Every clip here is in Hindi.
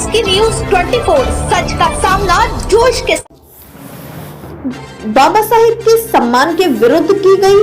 आपकी न्यूज 24 सच का सामना जोश के बाबा साहेब के सम्मान के विरुद्ध की गई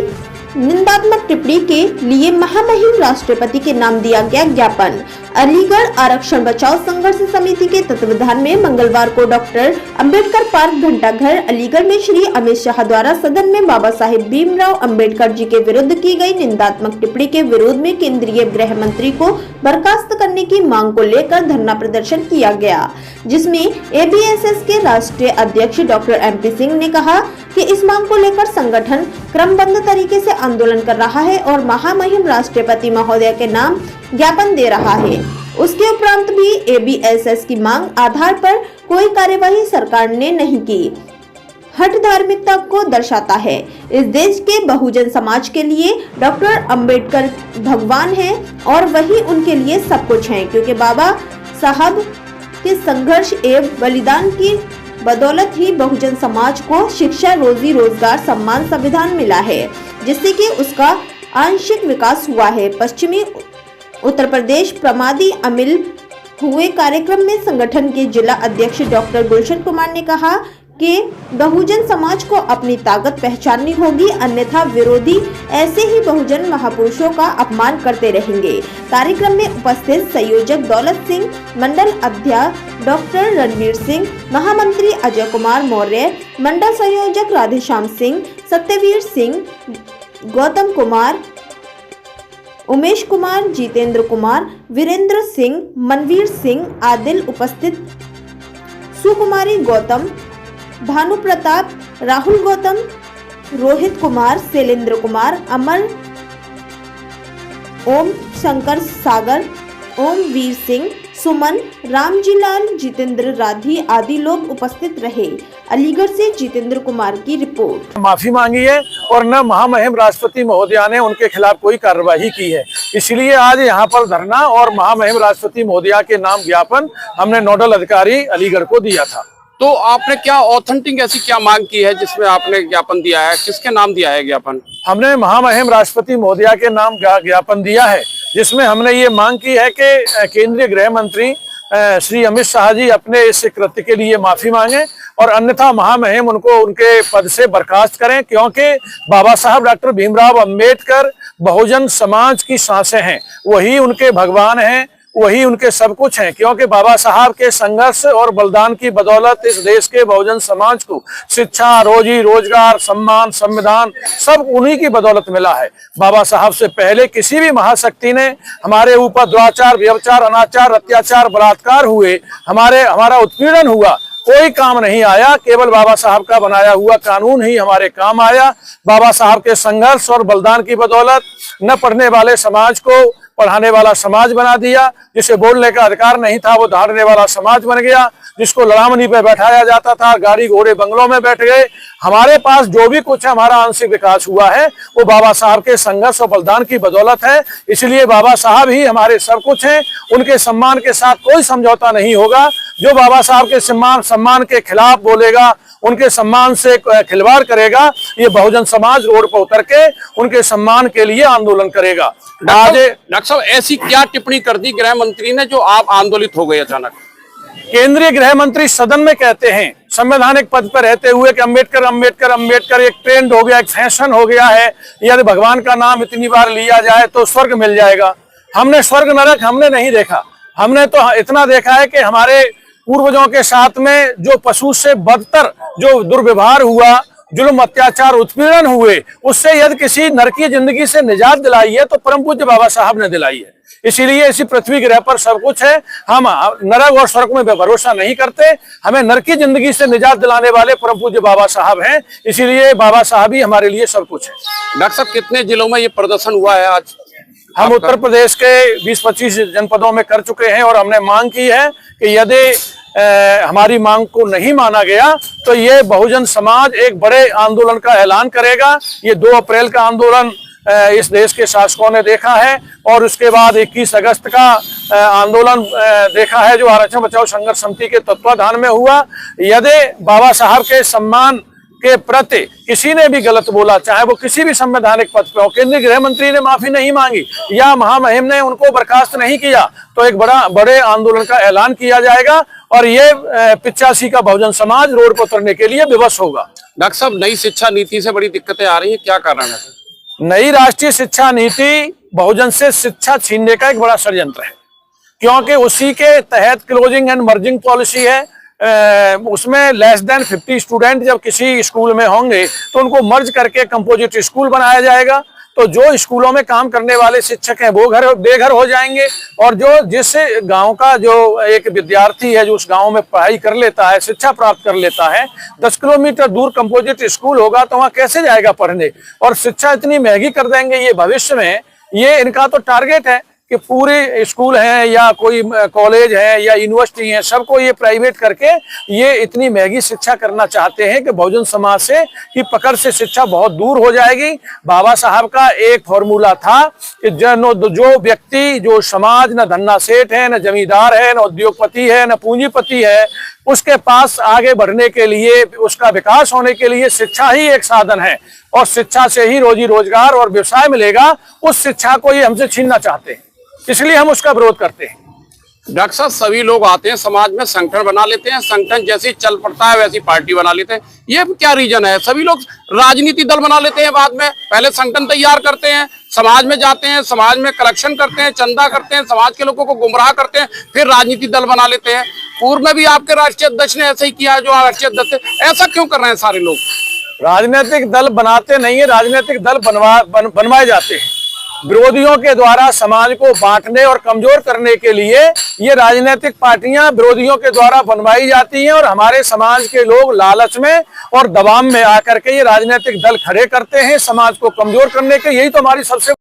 निंदात्मक टिप्पणी के लिए महामहिम राष्ट्रपति के नाम दिया गया ज्ञापन। अलीगढ़ आरक्षण बचाओ संघर्ष समिति के तत्वावधान में मंगलवार को डॉक्टर अंबेडकर पार्क घंटाघर अलीगढ़ में श्री अमित शाह द्वारा सदन में बाबा साहेब भीमराव अंबेडकर जी के विरुद्ध की गई निंदात्मक टिप्पणी के विरोध में केंद्रीय गृह मंत्री को बर्खास्त करने की मांग को लेकर धरना प्रदर्शन किया गया, जिसमें एबीएसएस के राष्ट्रीय अध्यक्ष डॉक्टर MP सिंह ने कहा कि इस मांग को लेकर संगठन क्रमबद्ध तरीके से आंदोलन कर रहा है और महामहिम राष्ट्रपति महोदय के नाम ज्ञापन दे रहा है। उसके उपरांत भी एबीएसएस की मांग आधार पर कोई कार्यवाही सरकार ने नहीं की। हट धार्मिकता को दर्शाता है। इस देश के बहुजन समाज के लिए डॉक्टर अंबेडकर भगवान हैं और वही उनके लिए सब कुछ है, क्योंकि बाबा साहब के संघर्ष एवं बलिदान की बदौलत ही बहुजन समाज को शिक्षा, रोजी रोजगार, सम्मान, संविधान मिला है, जिससे कि उसका आंशिक विकास हुआ है। पश्चिमी उत्तर प्रदेश प्रमादी अमिल हुए कार्यक्रम में संगठन के जिला अध्यक्ष डॉक्टर गुलशन कुमार ने कहा कि बहुजन समाज को अपनी ताकत पहचाननी होगी, अन्यथा विरोधी ऐसे ही बहुजन महापुरुषों का अपमान करते रहेंगे। कार्यक्रम में उपस्थित संयोजक दौलत सिंह, मंडल अध्यक्ष डॉक्टर रणवीर सिंह, महामंत्री अजय कुमार मौर्य, मंडल संयोजक राधेश्याम सिंह, सत्यवीर सिंह, गौतम कुमार, उमेश कुमार, जितेंद्र कुमार, वीरेंद्र सिंह, मनवीर सिंह, आदिल उपस्थित, सुकुमारी गौतम, भानु प्रताप, राहुल गौतम, रोहित कुमार, शैलेंद्र कुमार, अमर, ओम शंकर सागर, ओम वीर सिंह, सुमन, रामजीलाल, जितेंद्र राधी आदि लोग उपस्थित रहे। अलीगढ़ से जितेंद्र कुमार की रिपोर्ट। माफी मांगी है और न महामहिम राष्ट्रपति महोदया ने उनके खिलाफ कोई कार्रवाई की है, इसलिए आज यहाँ पर धरना और महामहिम राष्ट्रपति महोदया के नाम ज्ञापन हमने नोडल अधिकारी अलीगढ़ को दिया था। तो आपने क्या ऑथेंटिक ऐसी क्या मांग की है जिसमें आपने ज्ञापन दिया है? किसके नाम दिया है ज्ञापन? हमने महामहिम राष्ट्रपति महोदया के नाम ज्ञापन दिया है, जिसमें हमने ये मांग की है कि केंद्रीय गृह मंत्री श्री अमित शाह जी अपने इस कृत्य के लिए माफी मांगे और अन्यथा महामहिम उनको उनके पद से बर्खास्त करें, क्योंकि बाबा साहब डॉक्टर भीमराव अंबेडकर बहुजन समाज की सांसें हैं, वही उनके भगवान हैं, वही उनके सब कुछ हैं, क्योंकि बाबा साहब के संघर्ष और बलिदान की बदौलत इस देश के बहुजन समाज को शिक्षा, रोजी रोजगार, सम्मान, संविधान सब उन्हीं की बदौलत मिला है। बाबा साहब से पहले किसी भी महाशक्ति ने हमारे ऊपर दुराचार, व्यभिचार, अनाचार, अत्याचार, बलात्कार हुए, हमारा उत्पीड़न हुआ, कोई काम नहीं आया। केवल बाबा साहब का बनाया हुआ कानून ही हमारे काम आया। बाबा साहब के संघर्ष और बलिदान की बदौलत न पढ़ने वाले समाज को पढ़ाने वाला समाज बना दिया, जिसे बोलने का अधिकार नहीं था वो धारने वाला समाज बन गया, जिसको लड़ामनी पे बैठाया जाता था गाड़ी घोड़े बंगलों में बैठ गए। हमारे पास जो भी कुछ है, हमारा आंशिक विकास हुआ है, वो बाबा साहब के संघर्ष और बलिदान की बदौलत है। इसलिए बाबा साहब ही हमारे सब कुछ हैं, उनके सम्मान के साथ कोई समझौता नहीं होगा। जो बाबा साहब के सम्मान के खिलाफ बोलेगा, उनके सम्मान से खिलवाड़ करेगा, ये बहुजन समाज रोड पर उतर के उनके सम्मान के लिए आंदोलन करेगा। डॉक्टर साहब ऐसी क्या टिप्पणी कर दी गृह मंत्री ने जो आप आंदोलित हो गए अचानक? केंद्रीय गृह मंत्री सदन में कहते हैं संवैधानिक पद पर रहते हुए कि अंबेडकर अंबेडकर अंबेडकर एक ट्रेंड हो गया, एक फैशन हो गया है, यदि भगवान का नाम इतनी बार लिया जाए तो स्वर्ग मिल जाएगा। हमने स्वर्ग नरक हमने नहीं देखा, हमने तो इतना देखा है कि हमारे पूर्वजों के साथ में जो पशु से बदतर जो दुर्व्यवहार हुआ, जुल्म, अत्याचार, उत्पीड़न हुए, उससे यदि किसी नरकी जिंदगी से निजात दिलाई है तो परम पूज्य बाबा साहब ने दिलाई है। इसीलिए इसी पृथ्वी ग्रह पर सब कुछ है। हम नरक और स्वर्ग में भरोसा नहीं करते, हमें नरकी जिंदगी से निजात दिलाने वाले परम पूज्य बाबा साहब हैं, इसीलिए बाबा साहब ही हमारे लिए सब कुछ है। डॉक्टर साहब कितने जिलों में ये प्रदर्शन हुआ है आज? हम उत्तर प्रदेश के 20-25 जनपदों में कर चुके हैं और हमने मांग की है कि यदि हमारी मांग को नहीं माना गया तो ये बहुजन समाज एक बड़े आंदोलन का ऐलान करेगा। ये 2 अप्रैल का आंदोलन इस देश के शासकों ने देखा है और उसके बाद 21 अगस्त का आंदोलन देखा है जो आरक्षण बचाओ संघर्ष समिति के तत्वाधान में हुआ। यदि बाबा साहब के सम्मान के प्रति किसी ने भी गलत बोला, चाहे वो किसी भी संवैधानिक पद पे हो, केंद्रीय गृह मंत्री ने माफी नहीं मांगी या महामहिम ने उनको बर्खास्त नहीं किया, तो एक बड़े आंदोलन का ऐलान किया जाएगा और ये 85 का बहुजन समाज रोड पर उतरने के लिए विवश होगा। डॉक्टर साहब, नई शिक्षा नीति से बड़ी दिक्कतें आ रही है, क्या कारण है? नई राष्ट्रीय शिक्षा नीति बहुजन से शिक्षा छीनने का एक बड़ा षड्यंत्र है, क्योंकि उसी के तहत क्लोजिंग एंड मर्जिंग पॉलिसी है। उसमें लेस देन 50 स्टूडेंट जब किसी स्कूल में होंगे तो उनको मर्ज करके कंपोजिट स्कूल बनाया जाएगा, तो जो स्कूलों में काम करने वाले शिक्षक हैं वो बेघर हो जाएंगे, और जिस गांव का जो एक विद्यार्थी है जो उस गांव में पढ़ाई कर लेता है, शिक्षा प्राप्त कर लेता है, 10 किलोमीटर दूर कंपोजिट स्कूल होगा तो वहां कैसे जाएगा पढ़ने। और शिक्षा इतनी महंगी कर देंगे ये भविष्य में, ये इनका तो टारगेट है कि पूरे स्कूल हैं या कोई कॉलेज है या यूनिवर्सिटी है, सबको ये प्राइवेट करके ये इतनी महंगी शिक्षा करना चाहते हैं कि बहुजन समाज से की पकड़ से शिक्षा बहुत दूर हो जाएगी। बाबा साहब का एक फॉर्मूला था कि जो व्यक्ति, जो समाज न धन्ना सेठ है, न जमींदार है, न उद्योगपति है, न पूंजीपति है, उसके पास आगे बढ़ने के लिए, उसका विकास होने के लिए शिक्षा ही एक साधन है, और शिक्षा से ही रोजी रोजगार और व्यवसाय मिलेगा। उस शिक्षा को ये हमसे छीनना चाहते हैं, इसलिए हम उसका विरोध करते हैं। डॉक्टर साहब, सभी लोग आते हैं समाज में, संगठन बना लेते हैं, संगठन जैसी चल पड़ता है वैसी पार्टी बना लेते हैं, ये क्या रीजन है? सभी लोग राजनीति दल बना लेते हैं बाद में, पहले संगठन तैयार करते हैं, समाज में जाते हैं, समाज में कलेक्शन करते हैं, चंदा करते हैं, समाज के लोगों को गुमराह करते हैं, फिर राजनीति दल बना लेते हैं। पूर्व में भी आपके राष्ट्रीय अध्यक्ष ने ऐसा ही किया, जो राष्ट्रीय अध्यक्ष है, ऐसा क्यों कर रहे हैं सारे लोग? राजनीतिक दल बनाते नहीं है, राजनीतिक दल बनवाए जाते हैं। विरोधियों के द्वारा समाज को बांटने और कमजोर करने के लिए ये राजनीतिक पार्टियां विरोधियों के द्वारा बनवाई जाती हैं, और हमारे समाज के लोग लालच में और दबाव में आकर के ये राजनीतिक दल खड़े करते हैं समाज को कमजोर करने के। यही तो हमारी सबसे